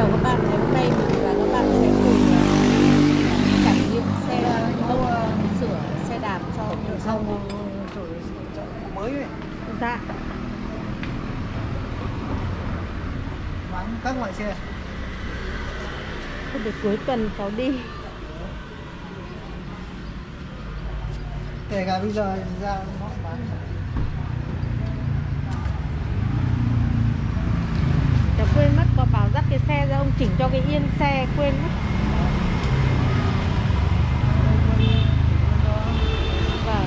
chào các bạn. Ngày hôm nay mình và các bạn sẽ cùng trải nghiệm xe ông sửa xe đạp cho người ông mới ấy. dạ. Bán các loại xe. Không để cuối tuần cháu đi. Kể cả bây giờ ra họ bán. Cháu quên mất có bảo dắt cái xe ra ông chỉnh cho cái yên xe, quên mất. Vâng.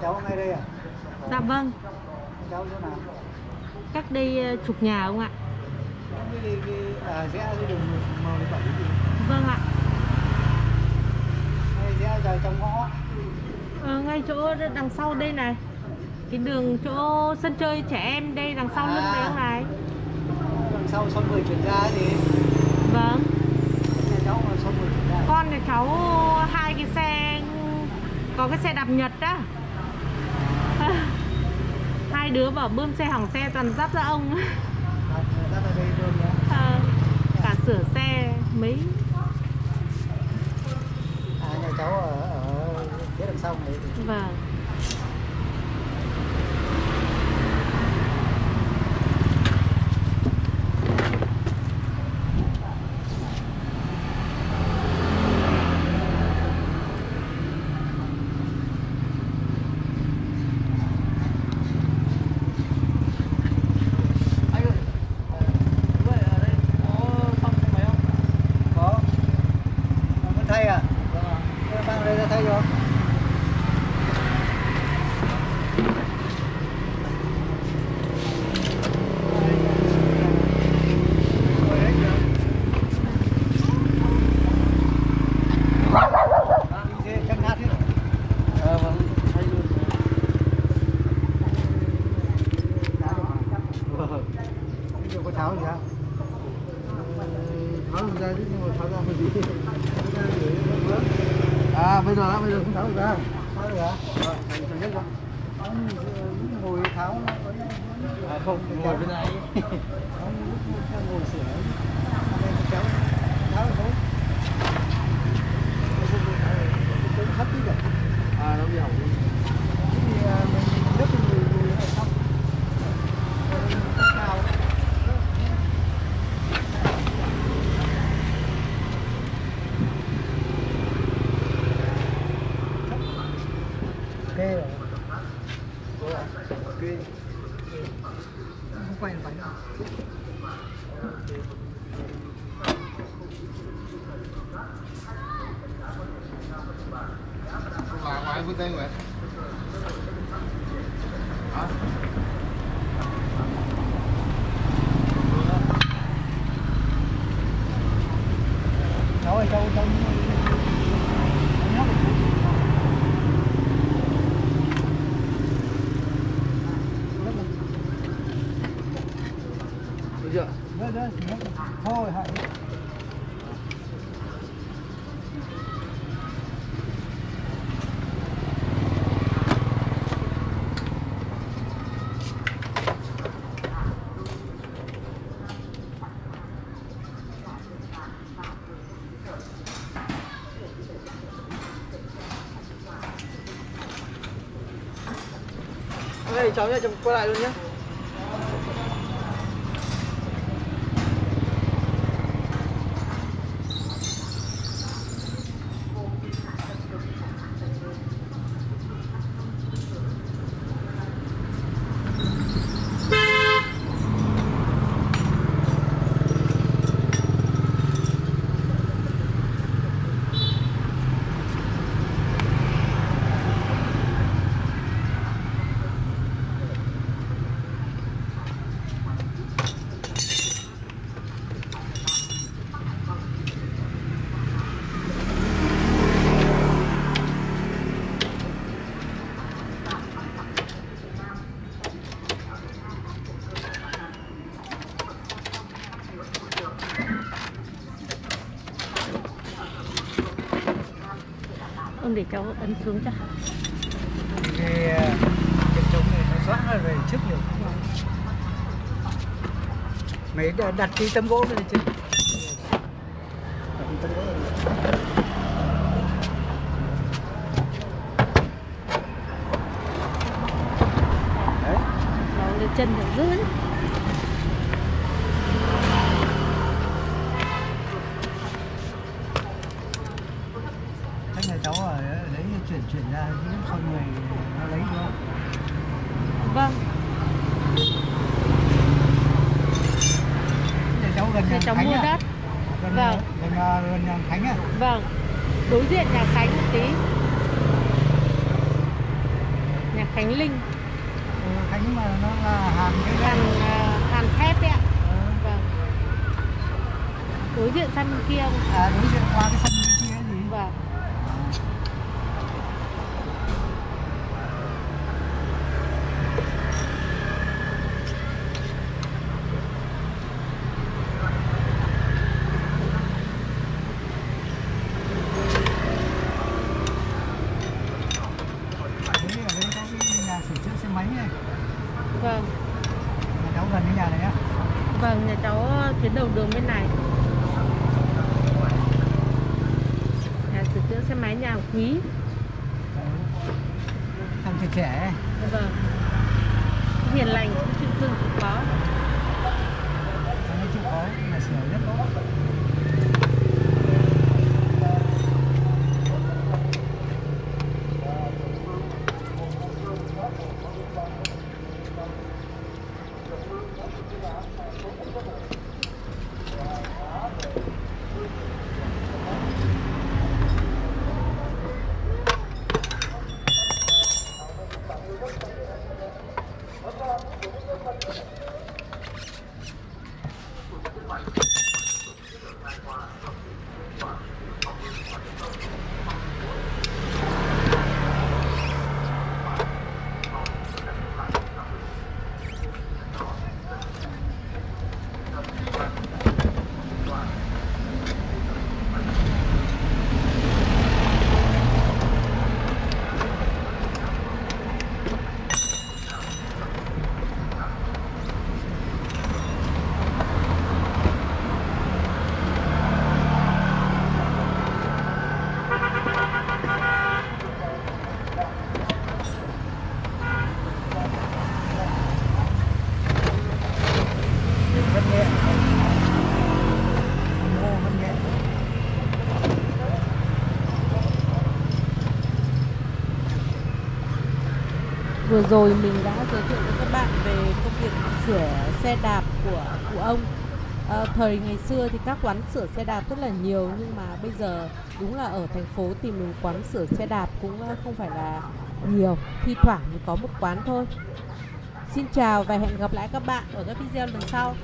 Cháu ngay đây à? Dạ vâng. Cháu chỗ nào? Cách đây chục nhà ông ạ. Rẽ cái đường M17 gì? Vâng ạ. Hay rẽ ra trong ngõ? Ngay chỗ đằng sau đây này. Cái đường chỗ sân chơi trẻ em đây đằng sau lưng này ông này. Đằng sau xong rồi chuyển ra thì. Vâng. Nhà cháu mà xong rồi chuyển ra. Con nhà cháu hai cái xe, có cái xe đạp Nhật á. Hai đứa bảo bơm xe hỏng xe toàn dắt ra ông. Dắt ra đây bơm nhá. Cả sửa xe mấy. Nhà cháu ở phía đằng sau này. Vâng. Thay à? Mang đây ra thay cho. Chắc nát hết. Vâng, thay luôn. Bây giờ có tháo gì không? Tháo ra chứ nhưng mà tháo ra hơi gì. Bây giờ không tháo được ra. Tháo được hả? Thằng nhất không? Ngồi tháo không, ngồi bên này. Ngồi sửa. Đây cháu tháo được không? Cái thấp tí vậy. Nó bị hỏng. Thì mình đứt thì người ở trong. Cao. Ok rồi. Ok. Không quay bánh. Ngoài phương Tây vậy. Hả? Cháu ơi, cháu nhóc. Được chưa? Đấy, thôi hãy. Đây cháu nhá, chồng quay lại luôn nhé. Ông để cháu ấn xuống cho. Cái trống này nó xoát ra về trước nhiều. Mấy đặt cái tấm gỗ này chứ. Nó lên chân phải giữ đấy. Các nhà cháu ở đấy chuyển ra những con người nó lấy đúng không? Vâng. Nhà cháu gần nhà Cháu Khánh mua à? đất. Gần, Vâng. gần nhà Khánh à? Vâng. Đối diện nhà Khánh một tí. Nhà Khánh Linh. Khánh mà nó là hàn cái Hàn thép đấy ạ. Ừ. Vâng. Đối diện sân bên kia. À, đối diện qua cái sân bên kia gì? Vâng. Đấy, ở đây có cái nhà sửa chữa xe máy này. Vâng. Nhà cháu gần cái nhà này á? Vâng, nhà cháu phía đầu đường bên này. Nhà sửa chữa xe máy nhà Quý. Thằng trẻ trẻ ấy. Vâng. Hiền lành, chịu cưng chịu khó. Thằng ấy chịu khó, nhà sửa rất tốt. Rất nhẹ. Ô, rất nhẹ. Vừa rồi mình đã giới thiệu với các bạn về công việc sửa xe đạp của cụ ông. Thời ngày xưa thì các quán sửa xe đạp rất là nhiều, nhưng mà bây giờ đúng là ở thành phố tìm mình quán sửa xe đạp cũng không phải là nhiều, thi thoảng thì có một quán thôi. Xin chào và hẹn gặp lại các bạn ở các video lần sau.